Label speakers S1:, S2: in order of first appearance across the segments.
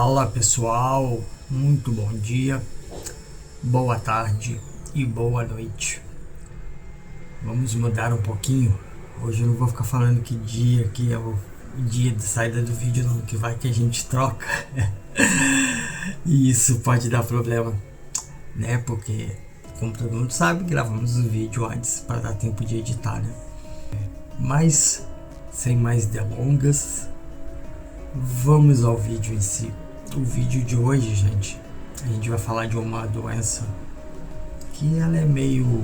S1: Fala pessoal, muito bom dia, boa tarde e boa noite. Vamos mudar um pouquinho. Hoje eu não vou ficar falando que dia que é o dia de saída do vídeo, não, que vai que a gente troca. E isso pode dar problema, né? Porque, como todo mundo sabe, gravamos o vídeo antes para dar tempo de editar, né? Mas, sem mais delongas, vamos ao vídeo em si. O vídeo de hoje, gente, a gente vai falar de uma doença que ela é meio,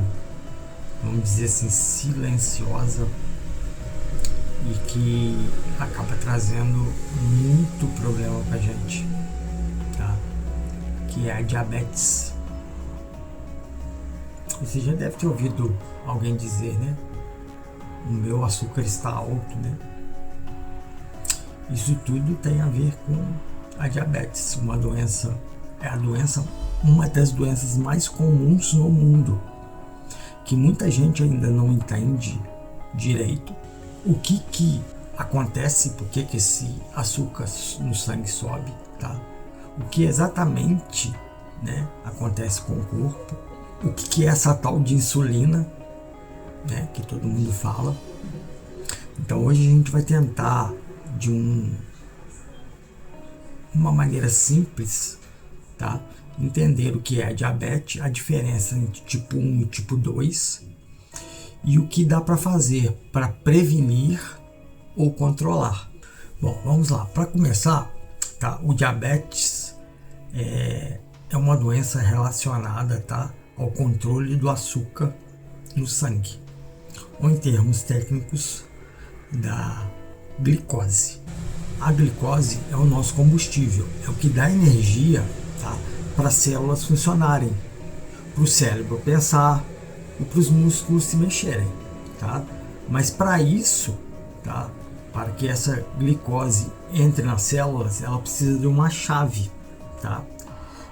S1: vamos dizer assim, silenciosa e que acaba trazendo muito problema pra gente, tá? Que é a diabetes. Você já deve ter ouvido alguém dizer, né? O meu açúcar está alto, né? Isso tudo tem a ver com a diabetes, uma das doenças mais comuns no mundo, que muita gente ainda não entende direito o que acontece, por que esse açúcar no sangue sobe, tá? O que exatamente, né, acontece com o corpo, o que é essa tal de insulina, né, que todo mundo fala. Então hoje a gente vai tentar de uma maneira simples, tá? Entender o que é a diabetes, a diferença entre tipo 1 e tipo 2 e o que dá para fazer para prevenir ou controlar. Bom, vamos lá. Para começar, tá? O diabetes é uma doença relacionada, tá, ao controle do açúcar no sangue, ou em termos técnicos, da glicose. A glicose é o nosso combustível, é o que dá energia, tá, para as células funcionarem, para o cérebro pensar e para os músculos se mexerem, tá? Mas para isso, tá, para que essa glicose entre nas células, ela precisa de uma chave, tá?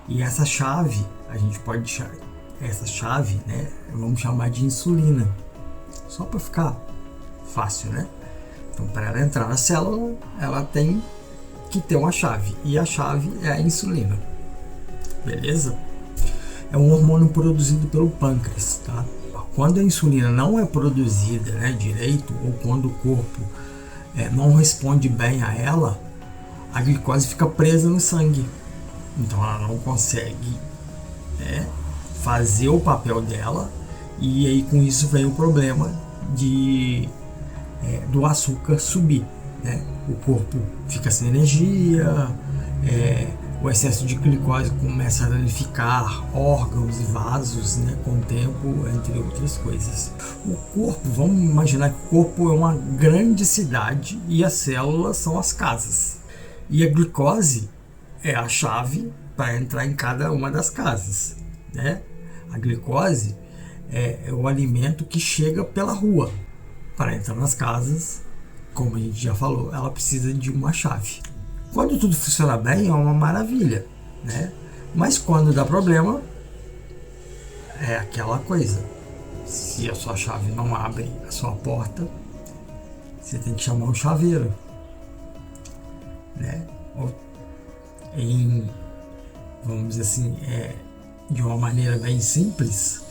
S1: E essa chave, né, vamos chamar de insulina, só para ficar fácil, né? Então, para ela entrar na célula, ela tem que ter uma chave, e a chave é a insulina, beleza? É um hormônio produzido pelo pâncreas, tá? Quando a insulina não é produzida, né, direito, ou quando o corpo não responde bem a ela, a glicose fica presa no sangue, então ela não consegue, né, fazer o papel dela, e aí com isso vem o problema do açúcar subir, né? O corpo fica sem energia, o excesso de glicose começa a danificar órgãos e vasos, né, com o tempo, entre outras coisas. O corpo, vamos imaginar que o corpo é uma grande cidade e as células são as casas. E a glicose é a chave para entrar em cada uma das casas, né? A glicose é o alimento que chega pela rua. Para entrar nas casas, como a gente já falou, ela precisa de uma chave. Quando tudo funciona bem, é uma maravilha, né? Mas quando dá problema, é aquela coisa. Se a sua chave não abre a sua porta, você tem que chamar um chaveiro, né? Vamos dizer assim, de uma maneira bem simples,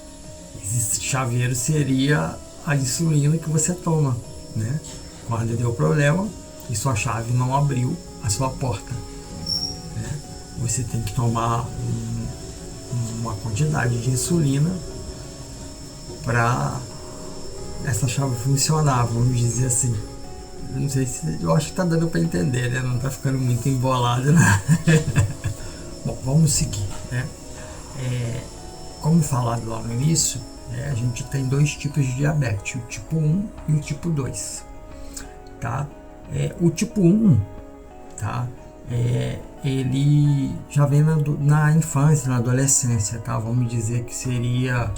S1: esse chaveiro seria a insulina que você toma, né? Quando deu problema e sua chave não abriu a sua porta, né? Você tem que tomar uma quantidade de insulina para essa chave funcionar, vamos dizer assim. Não sei se, eu acho que tá dando para entender, né? Não tá ficando muito embolado, né? Bom, vamos seguir, né? Como falado lá no início, a gente tem dois tipos de diabetes, o tipo 1 e o tipo 2, tá? O tipo 1, tá? Ele já vem na infância, na adolescência, tá? Vamos dizer que seria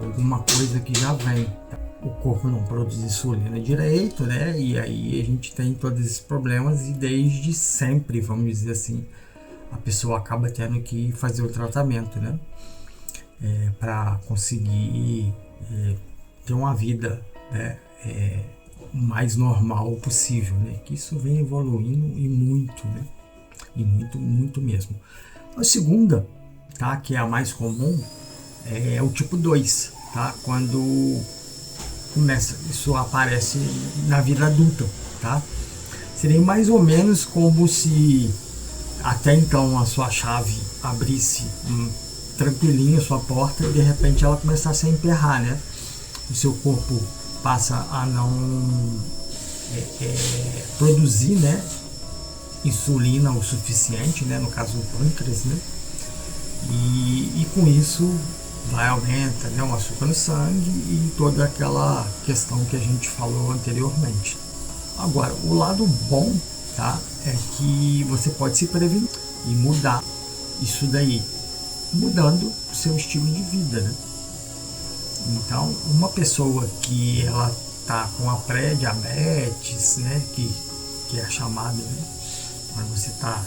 S1: alguma coisa que já vem. O corpo não produz insulina direito, né? E aí a gente tem todos esses problemas e desde sempre, vamos dizer assim, a pessoa acaba tendo que fazer o tratamento, né? Para conseguir ter uma vida, né, mais normal possível, né? Que isso vem evoluindo e muito, né? e muito, muito mesmo. A segunda, tá, que é a mais comum, é o tipo 2, tá? Quando começa, isso aparece na vida adulta, tá? Seria mais ou menos como se até então a sua chave abrisse tranquilinho a sua porta e de repente ela começasse a emperrar, né? O seu corpo passa a não produzir, né, insulina o suficiente, né, no caso o pâncreas, né? E com isso vai aumenta, né, o açúcar no sangue e toda aquela questão que a gente falou anteriormente. Agora, o lado bom, tá, é que você pode se prevenir e mudar isso daí, mudando o seu estilo de vida, né? Então, uma pessoa que ela tá com a pré-diabetes, né, que é a chamada, né, quando você tá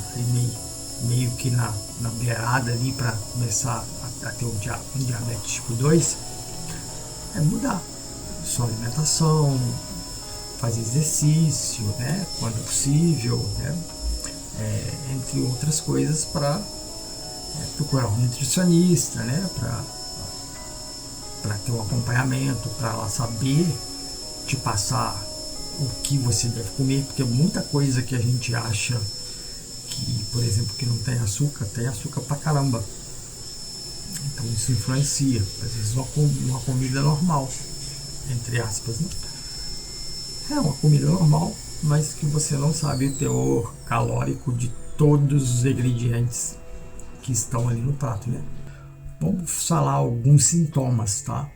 S1: meio que na beirada ali para começar a ter um diabetes tipo 2, é mudar sua alimentação, fazer exercício, né, quando possível, né, entre outras coisas, para procurar um nutricionista, né, para ter um acompanhamento, para ela saber te passar o que você deve comer, porque muita coisa que a gente acha que, por exemplo, que não tem açúcar pra caramba. Então isso influencia, às vezes uma comida normal, entre aspas, né? É uma comida normal, mas que você não sabe o teor calórico de todos os ingredientes que estão ali no prato, né? Vamos falar alguns sintomas, tá?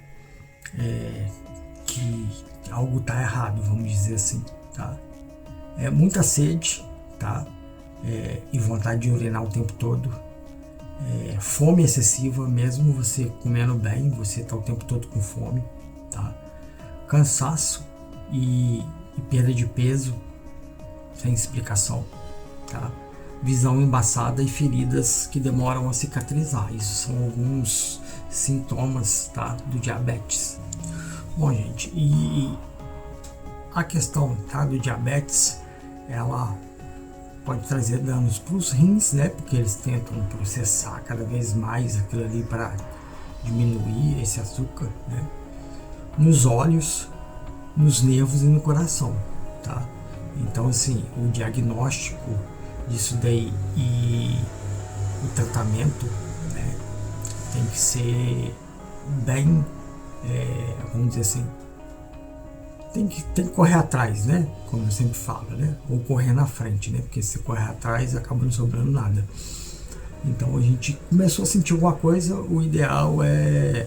S1: Que algo tá errado, vamos dizer assim, tá? Muita sede, tá? E vontade de urinar o tempo todo. Fome excessiva, mesmo você comendo bem, você tá o tempo todo com fome, tá? Cansaço e perda de peso sem explicação, tá? Visão embaçada e feridas que demoram a cicatrizar. Isso são alguns sintomas, tá, do diabetes. Bom, gente, e a questão, tá, do diabetes, ela pode trazer danos para os rins, né, porque eles tentam processar cada vez mais aquilo ali para diminuir esse açúcar, né, nos olhos, nos nervos e no coração, tá? Então, assim, o diagnóstico disso daí e o tratamento, né, tem que ser bem, vamos dizer assim, tem que correr atrás, né, como eu sempre falo, né, ou correr na frente, né, porque se correr atrás acaba não sobrando nada. Então a gente começou a sentir alguma coisa, o ideal é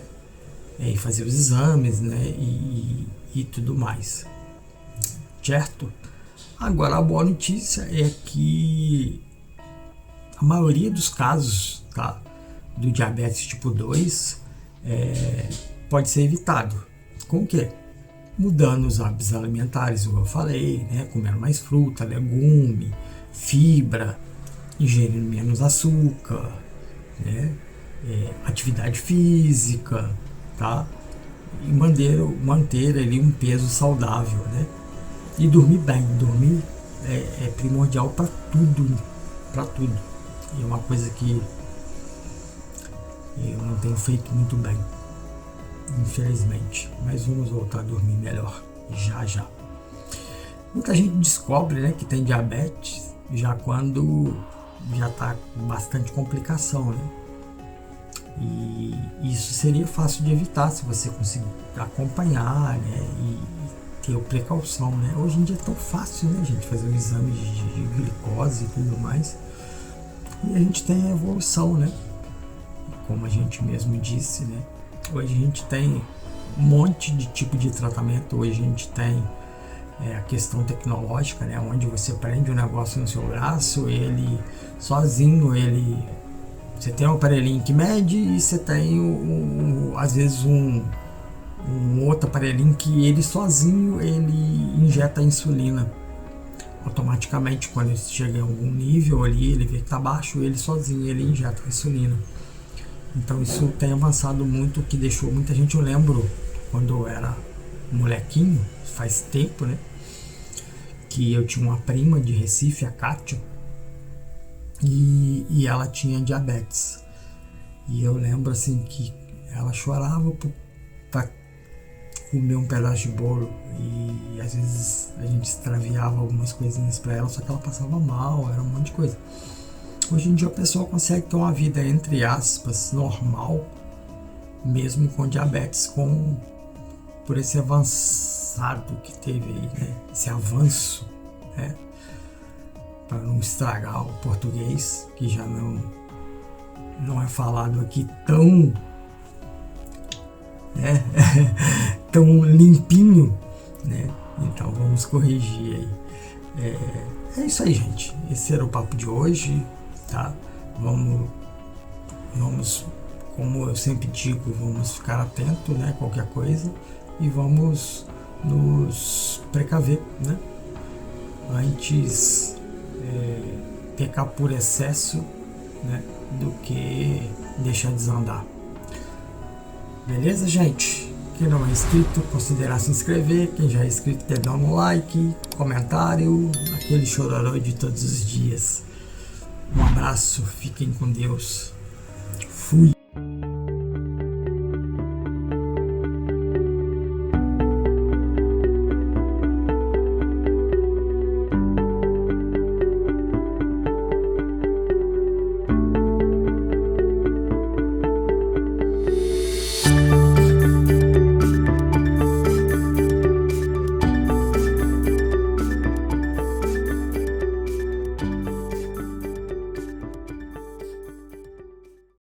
S1: ir fazer os exames, né, e tudo mais, certo? Agora, a boa notícia é que a maioria dos casos, tá, do diabetes tipo 2 pode ser evitado. Com o quê? Mudando os hábitos alimentares, como eu falei, né, comendo mais fruta, legume, fibra, ingerindo menos açúcar, né, atividade física, tá? E manter ali um peso saudável, né? E dormir bem. Dormir é primordial para tudo, E é uma coisa que eu não tenho feito muito bem, infelizmente. Mas vamos voltar a dormir melhor, já. Muita gente descobre, né, que tem diabetes já quando já está com bastante complicação, né? E isso seria fácil de evitar se você conseguir acompanhar, né, e ter precaução, né? Hoje em dia é tão fácil, né, gente, fazer um exame de glicose e tudo mais. E a gente tem a evolução, né? Como a gente mesmo disse, né? Hoje a gente tem um monte de tipo de tratamento. Hoje a gente tem a questão tecnológica, né? Onde você prende um negócio no seu braço, ele sozinho, você tem um aparelhinho que mede e você tem às vezes um outro aparelhinho que ele sozinho ele injeta a insulina automaticamente. Quando ele chega em algum nível ali, ele vê que está baixo, ele sozinho ele injeta a insulina. Então isso tem avançado muito, que deixou muita gente. Eu lembro quando eu era molequinho, faz tempo, né, que eu tinha uma prima de Recife, a Kátia, e ela tinha diabetes. E eu lembro assim que ela chorava para comer um pedaço de bolo, e às vezes a gente extraviava algumas coisinhas para ela, só que ela passava mal, era um monte de coisa. Hoje em dia o pessoal consegue ter uma vida, entre aspas, normal, mesmo com diabetes, por esse avançado que teve aí, né? Esse avanço, né? Para não estragar o português, que já não é falado aqui tão, né? tão limpinho, né? Então vamos corrigir aí. É isso aí, gente. Esse era o papo de hoje, tá? Vamos, como eu sempre digo, vamos ficar atento, né? Qualquer coisa, e vamos nos precaver, né? Antes pecar por excesso, né? Do que deixar desandar. Beleza, gente? Quem não é inscrito, considerar se inscrever. Quem já é inscrito, deve dar um like, comentário, aquele chororô de todos os dias. Um abraço, fiquem com Deus.